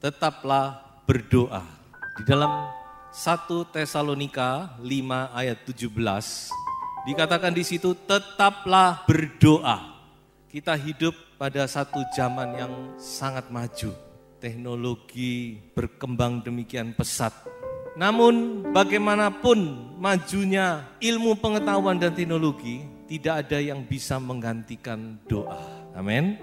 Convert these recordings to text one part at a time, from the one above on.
Tetaplah berdoa. Di dalam 1 Tesalonika 5 ayat 17 dikatakan di situ tetaplah berdoa. Kita hidup pada satu zaman yang sangat maju. Teknologi berkembang demikian pesat. Namun bagaimanapun majunya ilmu pengetahuan dan teknologi, tidak ada yang bisa menggantikan doa. Amin.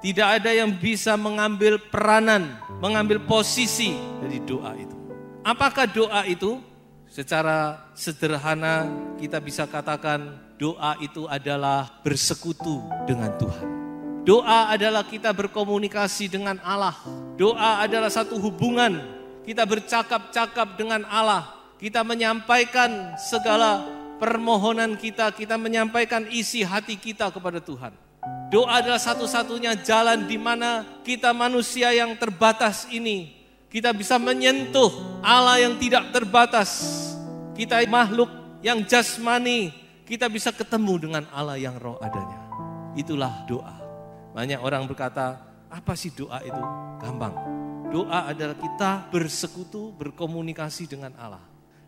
Tidak ada yang bisa mengambil peranan, mengambil posisi dari doa itu. Apakah doa itu? Secara sederhana kita bisa katakan doa itu adalah bersekutu dengan Tuhan. Doa adalah kita berkomunikasi dengan Allah. Doa adalah satu hubungan. Kita bercakap-cakap dengan Allah. Kita menyampaikan segala permohonan kita menyampaikan isi hati kita kepada Tuhan. Doa adalah satu-satunya jalan di mana kita manusia yang terbatas ini, kita bisa menyentuh Allah yang tidak terbatas. Kita makhluk yang jasmani, kita bisa ketemu dengan Allah yang roh adanya. Itulah doa. Banyak orang berkata, apa sih doa itu? Gampang. Doa adalah kita bersekutu, berkomunikasi dengan Allah.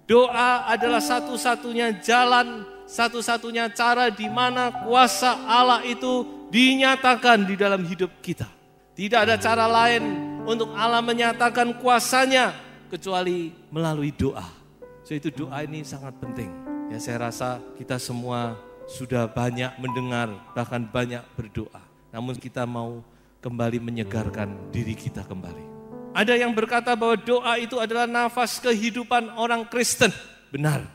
Doa adalah satu-satunya jalan, satu-satunya cara di mana kuasa Allah itu dinyatakan di dalam hidup kita. Tidak ada cara lain untuk Allah menyatakan kuasanya kecuali melalui doa. So itu doa ini sangat penting. Ya, saya rasa kita semua sudah banyak mendengar, bahkan banyak berdoa. Namun kita mau kembali menyegarkan diri kita kembali. Ada yang berkata bahwa doa itu adalah nafas kehidupan orang Kristen. Benar.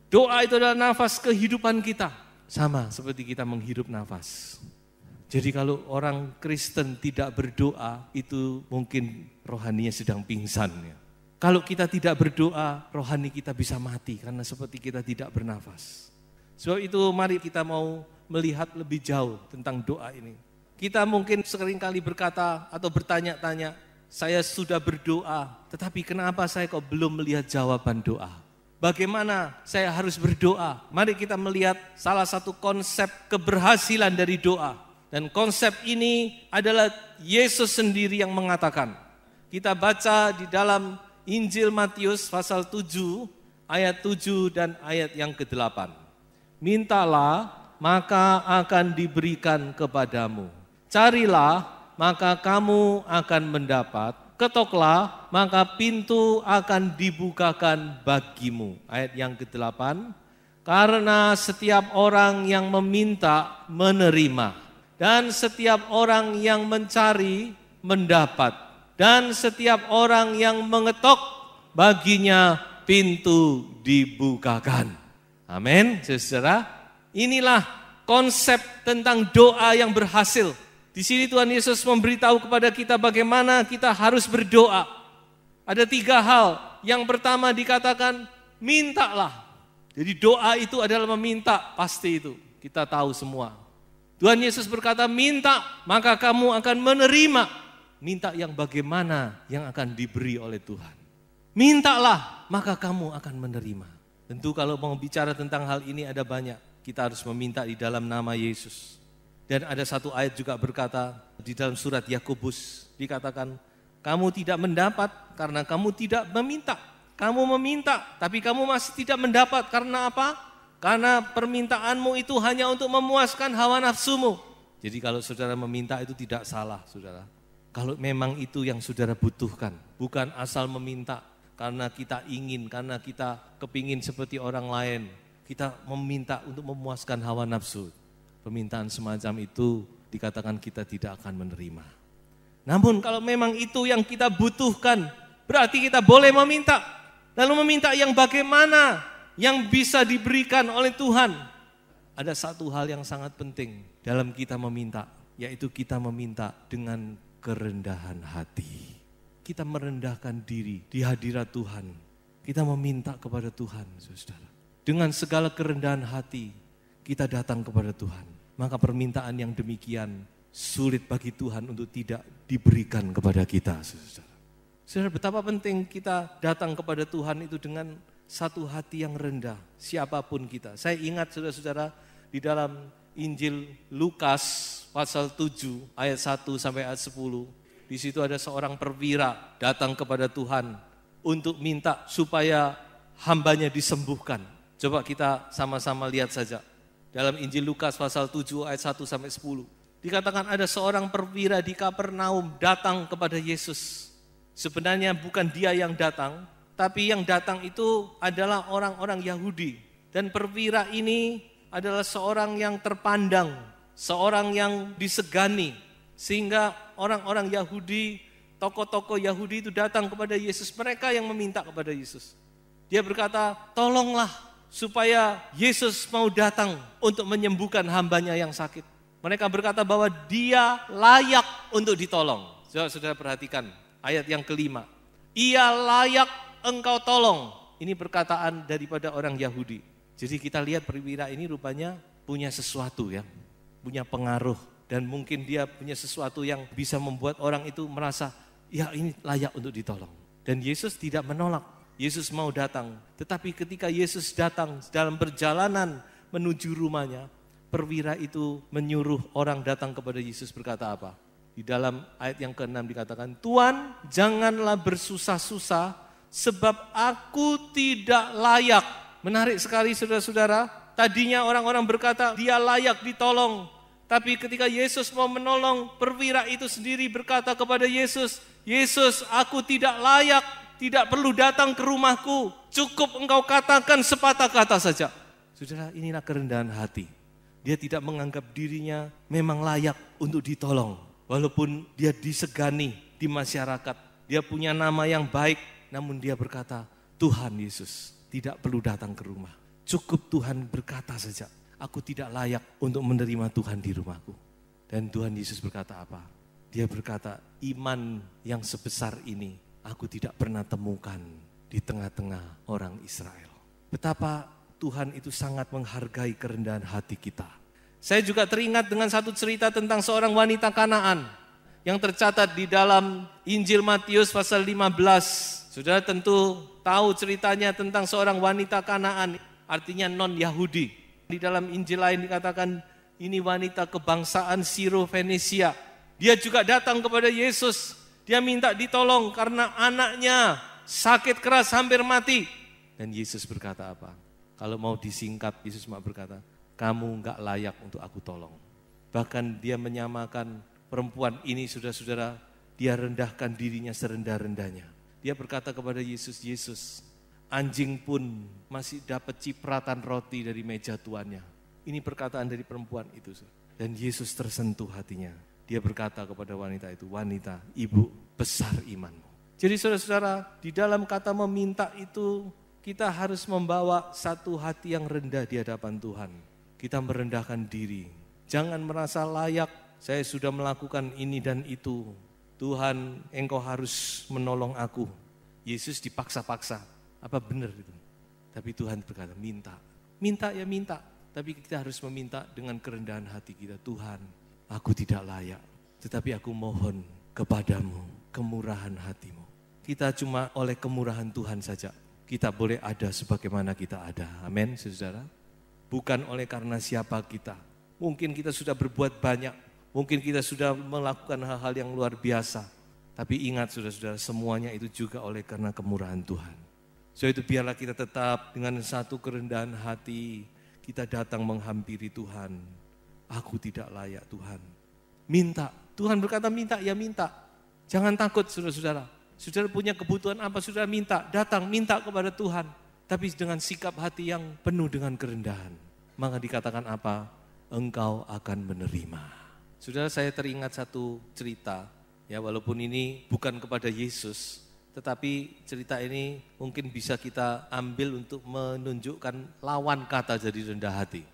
Doa itu adalah nafas kehidupan kita. Sama seperti kita menghirup nafas. Jadi kalau orang Kristen tidak berdoa, itu mungkin rohaninya sedang pingsan. Ya. Kalau kita tidak berdoa, rohani kita bisa mati karena seperti kita tidak bernafas. Sebab itu mari kita mau melihat lebih jauh tentang doa ini. Kita mungkin seringkali berkata atau bertanya-tanya, saya sudah berdoa, tetapi kenapa saya kok belum melihat jawaban doa? Bagaimana saya harus berdoa? Mari kita melihat salah satu konsep keberhasilan dari doa. Dan konsep ini adalah Yesus sendiri yang mengatakan. Kita baca di dalam Injil Matius pasal 7, ayat 7 dan ayat yang ke-8. Mintalah, maka akan diberikan kepadamu. Carilah, maka kamu akan mendapat, ketoklah, maka pintu akan dibukakan bagimu. Ayat yang ke-8, karena setiap orang yang meminta menerima, dan setiap orang yang mencari mendapat, dan setiap orang yang mengetok baginya pintu dibukakan. Amin, saudara. Inilah konsep tentang doa yang berhasil. Di sini Tuhan Yesus memberitahu kepada kita bagaimana kita harus berdoa. Ada 3 hal. Yang pertama dikatakan, mintalah. Jadi doa itu adalah meminta, pasti itu. Kita tahu semua. Tuhan Yesus berkata, minta, maka kamu akan menerima. Minta yang bagaimana yang akan diberi oleh Tuhan. Mintalah, maka kamu akan menerima. Tentu kalau mau bicara tentang hal ini ada banyak. Kita harus meminta di dalam nama Yesus. Dan ada satu ayat juga berkata di dalam surat Yakobus dikatakan, kamu tidak mendapat karena kamu tidak meminta. Kamu meminta tapi kamu masih tidak mendapat karena apa? Karena permintaanmu itu hanya untuk memuaskan hawa nafsumu. Jadi kalau saudara meminta itu tidak salah, saudara. Kalau memang itu yang saudara butuhkan, bukan asal meminta karena kita ingin, karena kita kepingin seperti orang lain. Kita meminta untuk memuaskan hawa nafsu. Permintaan semacam itu dikatakan kita tidak akan menerima. Namun kalau memang itu yang kita butuhkan, berarti kita boleh meminta. Lalu meminta yang bagaimana yang bisa diberikan oleh Tuhan. Ada satu hal yang sangat penting dalam kita meminta, yaitu kita meminta dengan kerendahan hati. Kita merendahkan diri di hadirat Tuhan. Kita meminta kepada Tuhan, saudara. Dengan segala kerendahan hati, kita datang kepada Tuhan. Maka permintaan yang demikian sulit bagi Tuhan untuk tidak diberikan kepada kita, saudara. Saudara, betapa penting kita datang kepada Tuhan itu dengan satu hati yang rendah, siapapun kita. Saya ingat saudara-saudara, di dalam Injil Lukas pasal 7 ayat 1 sampai ayat 10, di situ ada seorang perwira datang kepada Tuhan untuk minta supaya hambanya disembuhkan. Coba kita sama-sama lihat saja. Dalam Injil Lukas pasal 7 ayat 1 sampai 10. Dikatakan ada seorang perwira di Kapernaum datang kepada Yesus. Sebenarnya bukan dia yang datang, tapi yang datang itu adalah orang-orang Yahudi. Dan perwira ini adalah seorang yang terpandang, seorang yang disegani. Sehingga orang-orang Yahudi, tokoh-tokoh Yahudi itu datang kepada Yesus. Mereka yang meminta kepada Yesus. Dia berkata, tolonglah supaya Yesus mau datang untuk menyembuhkan hambanya yang sakit. Mereka berkata bahwa dia layak untuk ditolong. Saudara perhatikan ayat yang kelima. Ia layak engkau tolong. Ini perkataan daripada orang Yahudi. Jadi kita lihat perwira ini rupanya punya sesuatu ya. Punya pengaruh. Dan mungkin dia punya sesuatu yang bisa membuat orang itu merasa, ya ini layak untuk ditolong. Dan Yesus tidak menolak. Yesus mau datang. Tetapi ketika Yesus datang dalam perjalanan menuju rumahnya, perwira itu menyuruh orang datang kepada Yesus berkata apa? Di dalam ayat yang ke-6 dikatakan, Tuhan janganlah bersusah-susah sebab aku tidak layak. Menarik sekali saudara-saudara. Tadinya orang-orang berkata dia layak ditolong. Tapi ketika Yesus mau menolong, perwira itu sendiri berkata kepada Yesus, Yesus aku tidak layak, tidak perlu datang ke rumahku. Cukup engkau katakan sepatah kata saja. Saudara, inilah kerendahan hati. Dia tidak menganggap dirinya memang layak untuk ditolong. Walaupun dia disegani di masyarakat. Dia punya nama yang baik. Namun dia berkata, Tuhan Yesus tidak perlu datang ke rumah. Cukup Tuhan berkata saja, aku tidak layak untuk menerima Tuhan di rumahku. Dan Tuhan Yesus berkata apa? Dia berkata, iman yang sebesar ini aku tidak pernah temukan di tengah-tengah orang Israel. Betapa Tuhan itu sangat menghargai kerendahan hati kita. Saya juga teringat dengan satu cerita tentang seorang wanita Kanaan yang tercatat di dalam Injil Matius pasal 15. Saudara tentu tahu ceritanya tentang seorang wanita Kanaan, artinya non-Yahudi. Di dalam Injil lain dikatakan ini wanita kebangsaan Siro-Fenisia. Dia juga datang kepada Yesus. Dia minta ditolong karena anaknya sakit keras hampir mati. Dan Yesus berkata apa? Kalau mau disingkat, Yesus berkata, kamu enggak layak untuk aku tolong. Bahkan dia menyamakan perempuan ini, saudara-saudara, dia rendahkan dirinya serendah-rendahnya. Dia berkata kepada Yesus, Yesus, anjing pun masih dapat cipratan roti dari meja tuannya. Ini perkataan dari perempuan itu. Dan Yesus tersentuh hatinya. Dia berkata kepada wanita itu, wanita, ibu, besar imanmu. Jadi saudara-saudara, di dalam kata meminta itu, kita harus membawa satu hati yang rendah di hadapan Tuhan. Kita merendahkan diri. Jangan merasa layak, saya sudah melakukan ini dan itu. Tuhan, engkau harus menolong aku. Yesus dipaksa-paksa. Apa benar itu? Tapi Tuhan berkata, minta. Minta ya minta. Tapi kita harus meminta dengan kerendahan hati kita. Tuhan, aku tidak layak. Tetapi aku mohon kepadamu, kemurahan hatimu. Kita cuma oleh kemurahan Tuhan saja. Kita boleh ada sebagaimana kita ada. Amin, saudara. Bukan oleh karena siapa kita. Mungkin kita sudah berbuat banyak. Mungkin kita sudah melakukan hal-hal yang luar biasa. Tapi ingat saudara-saudara, semuanya itu juga oleh karena kemurahan Tuhan. So itu biarlah kita tetap dengan satu kerendahan hati, kita datang menghampiri Tuhan. Aku tidak layak Tuhan. Minta, Tuhan berkata minta, ya minta. Jangan takut saudara-saudara. Saudara punya kebutuhan apa, saudara minta. Datang, minta kepada Tuhan. Tapi dengan sikap hati yang penuh dengan kerendahan. Maka dikatakan apa? Engkau akan menerima. Saudara, saya teringat satu cerita. Ya, walaupun ini bukan kepada Yesus. Tetapi cerita ini mungkin bisa kita ambil untuk menunjukkan lawan kata jadi rendah hati.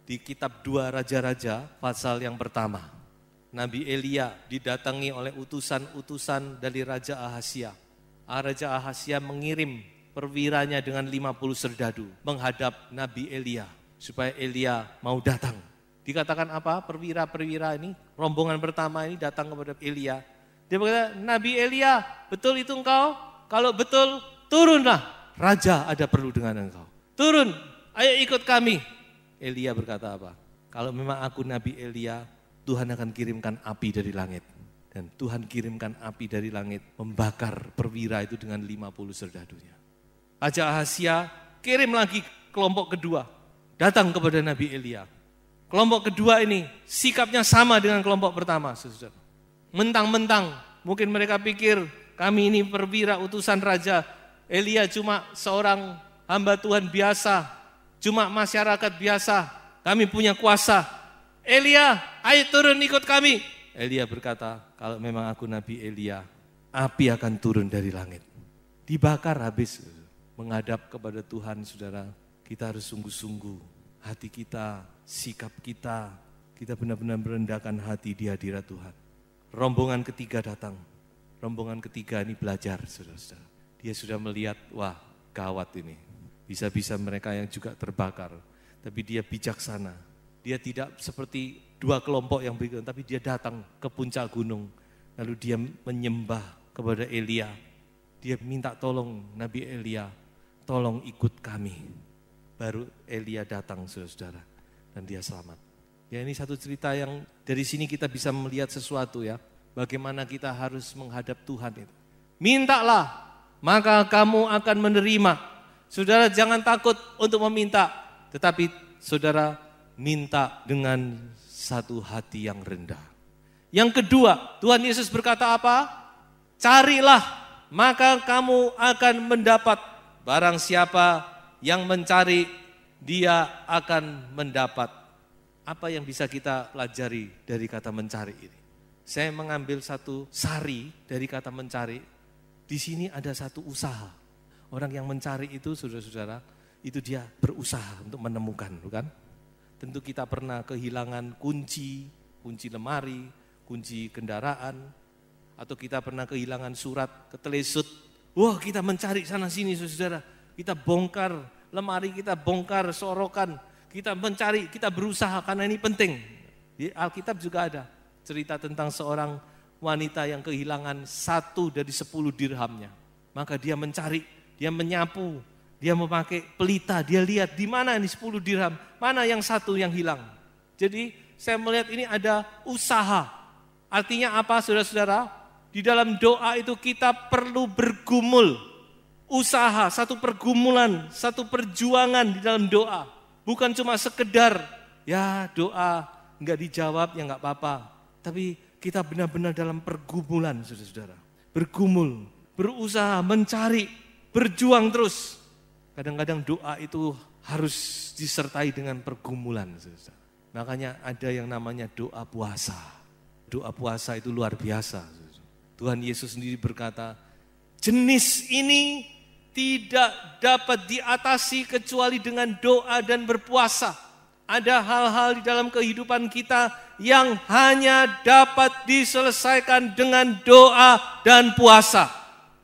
Di kitab 2 Raja-Raja pasal yang pertama. Nabi Elia didatangi oleh utusan-utusan dari Raja Ahazia. Raja Ahazia mengirim perwiranya dengan 50 serdadu menghadap Nabi Elia supaya Elia mau datang. Dikatakan apa? Perwira-perwira ini, rombongan pertama ini datang kepada Elia. Dia berkata, Nabi Elia, betul itu engkau? Kalau betul, turunlah. Raja ada perlu dengan engkau. Turun, ayo ikut kami. Elia berkata apa? Kalau memang aku Nabi Elia, Tuhan akan kirimkan api dari langit. Dan Tuhan kirimkan api dari langit membakar perwira itu dengan 50 serdadunya. Raja Ahazia kirim lagi kelompok kedua. Datang kepada Nabi Elia. Kelompok kedua ini sikapnya sama dengan kelompok pertama. Saudara. Mentang-mentang mungkin mereka pikir kami ini perwira utusan raja. Elia cuma seorang hamba Tuhan biasa. Cuma masyarakat biasa. Kami punya kuasa. Elia, ayo turun ikut kami. Elia berkata, kalau memang aku Nabi Elia, api akan turun dari langit. Dibakar habis. Menghadap kepada Tuhan, saudara, kita harus sungguh-sungguh. Hati kita, sikap kita benar-benar merendahkan hati di hadirat Tuhan. Rombongan ketiga datang. Rombongan ketiga ini belajar, saudara-saudara. Dia sudah melihat, wah gawat ini. Bisa-bisa mereka yang juga terbakar. Tapi dia bijaksana. Dia tidak seperti dua kelompok yang begitu, tapi dia datang ke puncak gunung. Lalu dia menyembah kepada Elia. Dia minta tolong Nabi Elia, tolong ikut kami. Baru Elia datang, saudara, dan dia selamat. Ya, ini satu cerita yang dari sini kita bisa melihat sesuatu ya. Bagaimana kita harus menghadap Tuhan itu. Mintalah, maka kamu akan menerima. Saudara jangan takut untuk meminta, tetapi saudara minta dengan satu hati yang rendah. Yang kedua, Tuhan Yesus berkata apa? Carilah, maka kamu akan mendapat. Barang siapa yang mencari, dia akan mendapat. Apa yang bisa kita pelajari dari kata mencari ini? Saya mengambil satu sari dari kata mencari. Di sini ada satu usaha. Orang yang mencari itu, saudara-saudara, itu dia berusaha untuk menemukan, bukan? Tentu kita pernah kehilangan kunci lemari, kunci kendaraan, atau kita pernah kehilangan surat, ketelesut. Wah, kita mencari sana sini, saudara. Kita bongkar lemari, kita bongkar sorokan, kita mencari, kita berusaha karena ini penting. Di Alkitab juga ada cerita tentang seorang wanita yang kehilangan 1 dari 10 dirhamnya. Maka dia mencari, dia menyapu, dia memakai pelita, dia lihat di mana ini 10 dirham, mana yang satu yang hilang. Jadi saya melihat ini ada usaha. Artinya apa, saudara-saudara? Di dalam doa itu kita perlu bergumul. Usaha, satu pergumulan, satu perjuangan di dalam doa. Bukan cuma sekedar, ya doa enggak dijawab, ya enggak apa-apa. Tapi kita benar-benar dalam pergumulan, saudara-saudara. Bergumul, berusaha, mencari, berjuang terus. Kadang-kadang doa itu harus disertai dengan pergumulan, saudara. Makanya ada yang namanya doa puasa. Doa puasa itu luar biasa. Tuhan Yesus sendiri berkata, jenis ini tidak dapat diatasi kecuali dengan doa dan berpuasa. Ada hal-hal di dalam kehidupan kita yang hanya dapat diselesaikan dengan doa dan puasa.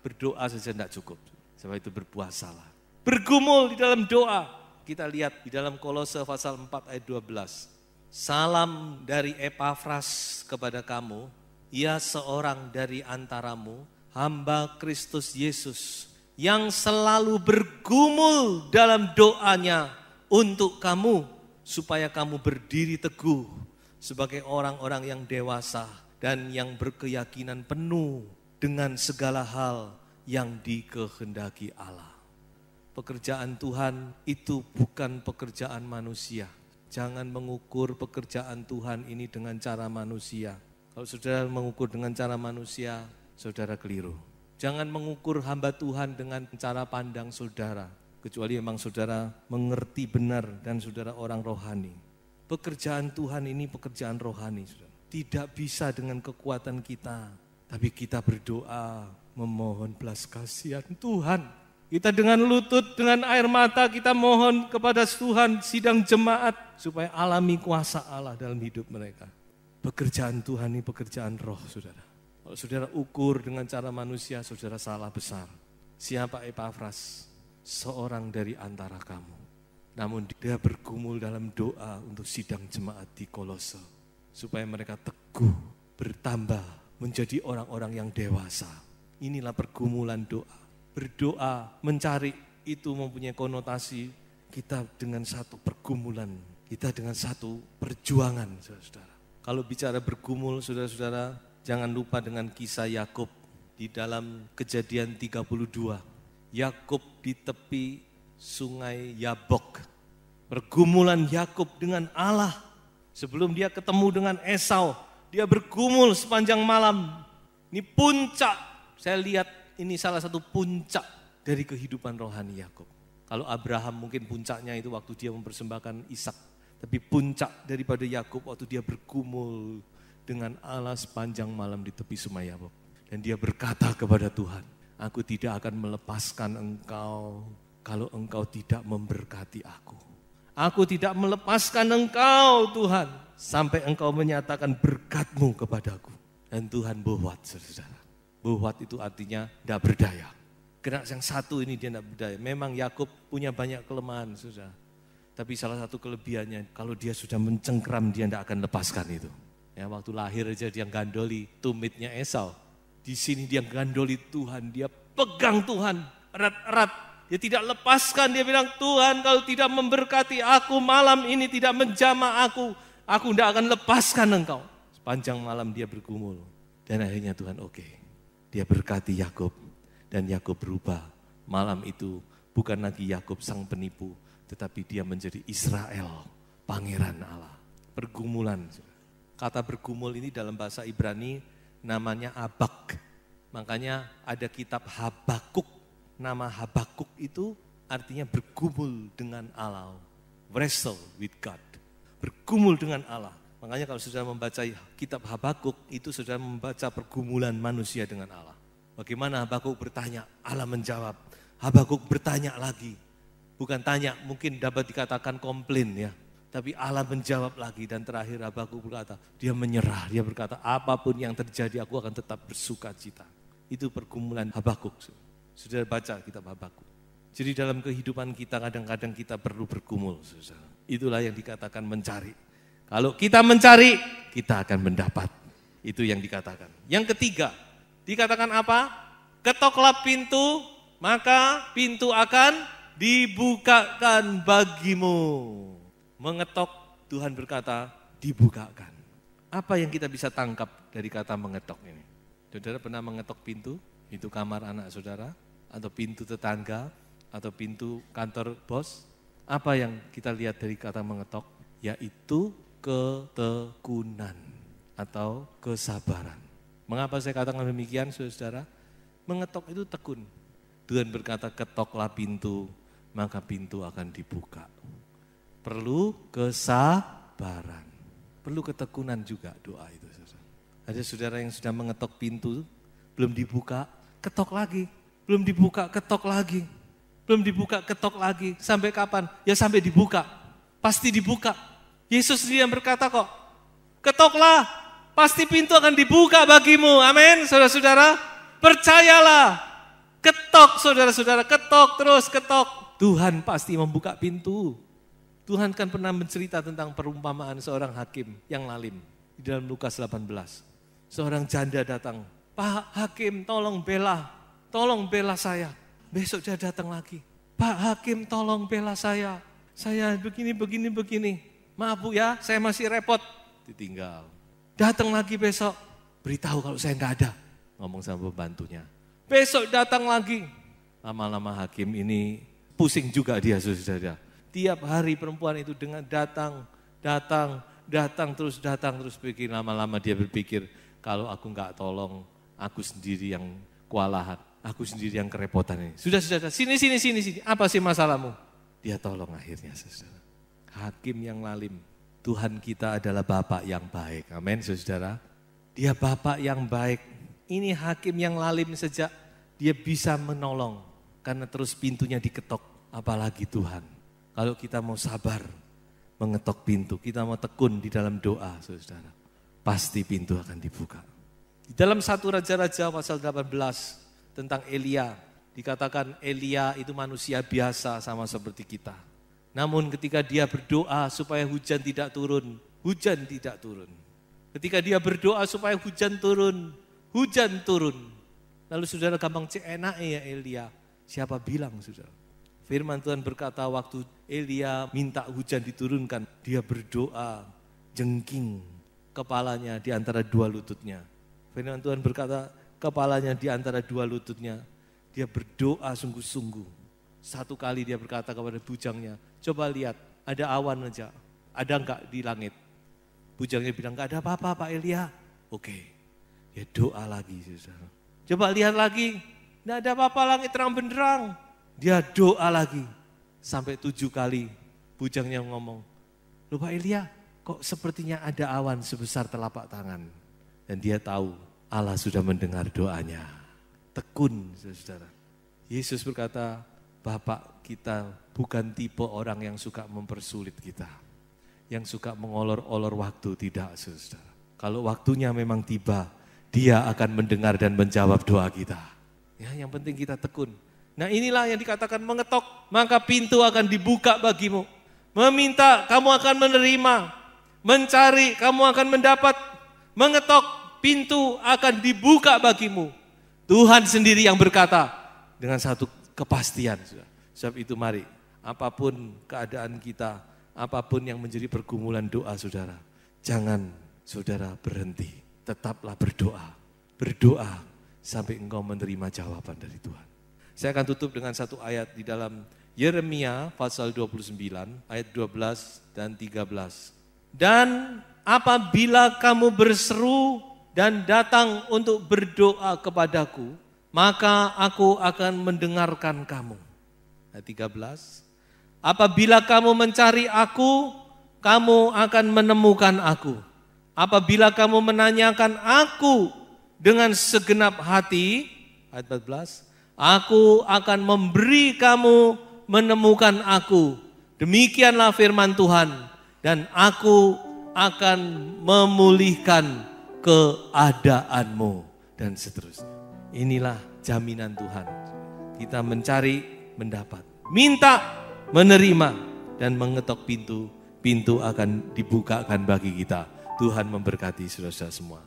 Berdoa saja tidak cukup, sebab itu berpuasalah. Bergumul di dalam doa. Kita lihat di dalam Kolose pasal 4 ayat 12. Salam dari Epafras kepada kamu, ia seorang dari antaramu, hamba Kristus Yesus, yang selalu bergumul dalam doanya untuk kamu, supaya kamu berdiri teguh sebagai orang-orang yang dewasa dan yang berkeyakinan penuh dengan segala hal yang dikehendaki Allah. Pekerjaan Tuhan itu bukan pekerjaan manusia. Jangan mengukur pekerjaan Tuhan ini dengan cara manusia. Kalau saudara mengukur dengan cara manusia, saudara keliru. Jangan mengukur hamba Tuhan dengan cara pandang saudara. Kecuali memang saudara mengerti benar dan saudara orang rohani. Pekerjaan Tuhan ini pekerjaan rohani. Saudara. Tidak bisa dengan kekuatan kita. Tapi kita berdoa memohon belas kasihan Tuhan. Kita dengan lutut, dengan air mata kita mohon kepada Tuhan sidang jemaat. Supaya alami kuasa Allah dalam hidup mereka. Pekerjaan Tuhan ini pekerjaan roh, saudara. Kalau saudara ukur dengan cara manusia, saudara salah besar. Siapa Epafras? Seorang dari antara kamu. Namun dia bergumul dalam doa untuk sidang jemaat di Kolose. Supaya mereka teguh, bertambah, menjadi orang-orang yang dewasa. Inilah pergumulan doa. Berdoa, mencari, itu mempunyai konotasi kita dengan satu pergumulan. Kita dengan satu perjuangan, saudara-saudara. Kalau bicara bergumul, saudara-saudara, jangan lupa dengan kisah Yakub di dalam Kejadian 32. Yakub di tepi sungai Yabok. Pergumulan Yakub dengan Allah. Sebelum dia ketemu dengan Esau, dia bergumul sepanjang malam. Ini puncak, saya lihat ini salah satu puncak dari kehidupan rohani Yakub. Kalau Abraham mungkin puncaknya itu waktu dia mempersembahkan Ishak. Tapi puncak daripada Yakub waktu dia bergumul dengan Allah sepanjang malam di tepi sungai Yabok. Dan dia berkata kepada Tuhan, aku tidak akan melepaskan engkau kalau engkau tidak memberkati aku. Aku tidak melepaskan engkau Tuhan sampai engkau menyatakan berkat-Mu kepadaku. Dan Tuhan bohwat, saudara. Bohwat itu artinya tidak berdaya. Karena yang satu ini dia tidak berdaya. Memang Yakub punya banyak kelemahan, saudara. Tapi salah satu kelebihannya, kalau dia sudah mencengkram, dia tidak akan lepaskan itu. Ya, waktu lahir aja dia gandoli tumitnya Esau. Di sini dia gandoli Tuhan, dia pegang Tuhan erat-erat. Dia tidak lepaskan, dia bilang, Tuhan kalau tidak memberkati aku malam ini, tidak menjamah aku tidak akan lepaskan engkau. Sepanjang malam dia bergumul. Dan akhirnya Tuhan oke. Dia berkati Yakub dan Yakub berubah. Malam itu bukan lagi Yakub sang penipu, tetapi dia menjadi Israel, pangeran Allah. Pergumulan. Kata bergumul ini dalam bahasa Ibrani namanya abak. Makanya ada kitab Habakuk. Nama Habakuk itu artinya bergumul dengan Allah. Wrestle with God. Bergumul dengan Allah. Makanya kalau saudara membaca kitab Habakuk, itu saudara membaca pergumulan manusia dengan Allah. Bagaimana Habakuk bertanya, Allah menjawab. Habakuk bertanya lagi. Bukan tanya, mungkin dapat dikatakan komplain ya. Tapi Allah menjawab lagi dan terakhir Habakuk berkata, dia menyerah. Dia berkata, apapun yang terjadi aku akan tetap bersuka cita. Itu pergumulan Habakuk. Sudah baca kitab Habakuk. Jadi dalam kehidupan kita kadang-kadang kita perlu bergumul. Itulah yang dikatakan mencari. Kalau kita mencari, kita akan mendapat. Itu yang dikatakan. Yang ketiga, dikatakan apa? Ketoklah pintu, maka pintu akan dibukakan bagimu. Mengetok, Tuhan berkata, dibukakan. Apa yang kita bisa tangkap dari kata mengetok ini? Saudara pernah mengetok pintu? Pintu kamar anak saudara? Atau pintu tetangga? Atau pintu kantor bos? Apa yang kita lihat dari kata mengetok? Yaitu ketekunan atau kesabaran. Mengapa saya katakan demikian, saudara? Mengetok itu tekun. Tuhan berkata, ketoklah pintu, maka pintu akan dibuka. Perlu kesabaran. Perlu ketekunan juga doa itu. Ada saudara yang sudah mengetok pintu, belum dibuka, ketok lagi. Belum dibuka, ketok lagi. Belum dibuka, ketok lagi. Sampai kapan? Ya sampai dibuka. Pasti dibuka. Yesus sendiri yang berkata kok, ketoklah, pasti pintu akan dibuka bagimu. Amin, saudara-saudara. Percayalah. Ketok, saudara-saudara, ketok terus, ketok. Tuhan pasti membuka pintu. Tuhan kan pernah mencerita tentang perumpamaan seorang hakim yang lalim. Di dalam Lukas 18. Seorang janda datang, Pak Hakim tolong bela saya. Besok dia datang lagi, Pak Hakim tolong bela saya begini. Maaf Bu ya, saya masih repot. Ditinggal. Datang lagi besok, beritahu kalau saya nggak ada. Ngomong sama pembantunya. Besok datang lagi. Lama-lama hakim ini pusing juga dia, saudara. Tiap hari perempuan itu dengan datang terus pikir. Lama-lama dia berpikir, kalau aku nggak tolong, aku sendiri yang kewalahan, aku sendiri yang kerepotan ini. Sudah, sini. Apa sih masalahmu? Dia tolong akhirnya, saudara. Hakim yang lalim. Tuhan kita adalah Bapak yang baik. Amin, saudara. Dia Bapak yang baik. Ini hakim yang lalim sejak dia bisa menolong. Karena terus pintunya diketok. Apalagi Tuhan. Kalau kita mau sabar mengetok pintu, kita mau tekun di dalam doa, saudara. pasti pintu akan dibuka. Di dalam 1 Raja-Raja pasal 18 tentang Elia, dikatakan Elia itu manusia biasa sama seperti kita. Namun ketika dia berdoa supaya hujan tidak turun, hujan tidak turun. Ketika dia berdoa supaya hujan turun, hujan turun. Lalu saudara gampang enak ya Elia. Siapa bilang saudara? Firman Tuhan berkata waktu Elia minta hujan diturunkan, dia berdoa jengking kepalanya di antara dua lututnya. Firman Tuhan berkata kepalanya di antara dua lututnya. Dia berdoa sungguh-sungguh. Satu kali dia berkata kepada bujangnya, coba lihat ada awan aja, ada enggak di langit? Bujangnya bilang enggak ada apa-apa Pak Elia. Oke, dia doa lagi saudara. Coba lihat lagi, enggak ada apa-apa langit terang benderang. Dia doa lagi sampai 7 kali bujangnya ngomong, loh Pak Elia kok sepertinya ada awan sebesar telapak tangan. Dan dia tahu Allah sudah mendengar doanya. Tekun saudara. Yesus berkata, Bapak kita bukan tipe orang yang suka mempersulit kita. Yang suka mengolor-olor waktu, tidak saudara. Kalau waktunya memang tiba, Dia akan mendengar dan menjawab doa kita. Ya, yang penting kita tekun. Nah inilah yang dikatakan mengetok, maka pintu akan dibuka bagimu. Meminta, kamu akan menerima. Mencari, kamu akan mendapat. Mengetok, pintu akan dibuka bagimu. Tuhan sendiri yang berkata dengan satu kepastian. Sebab itu mari, apapun keadaan kita, apapun yang menjadi pergumulan doa saudara, jangan saudara berhenti, tetaplah berdoa. Berdoa sampai engkau menerima jawaban dari Tuhan. Saya akan tutup dengan satu ayat di dalam Yeremia pasal 29 ayat 12 dan 13. Dan apabila kamu berseru dan datang untuk berdoa kepadaku, maka aku akan mendengarkan kamu. Ayat 13. Apabila kamu mencari aku, kamu akan menemukan aku. Apabila kamu menanyakan aku dengan segenap hati, ayat 14, aku akan memberi kamu menemukan aku. Demikianlah firman Tuhan. Dan aku akan memulihkan keadaanmu. Dan seterusnya. Inilah jaminan Tuhan. Kita mencari, mendapat. Minta, menerima. Dan mengetok pintu. Pintu akan dibukakan bagi kita. Tuhan memberkati saudara semua.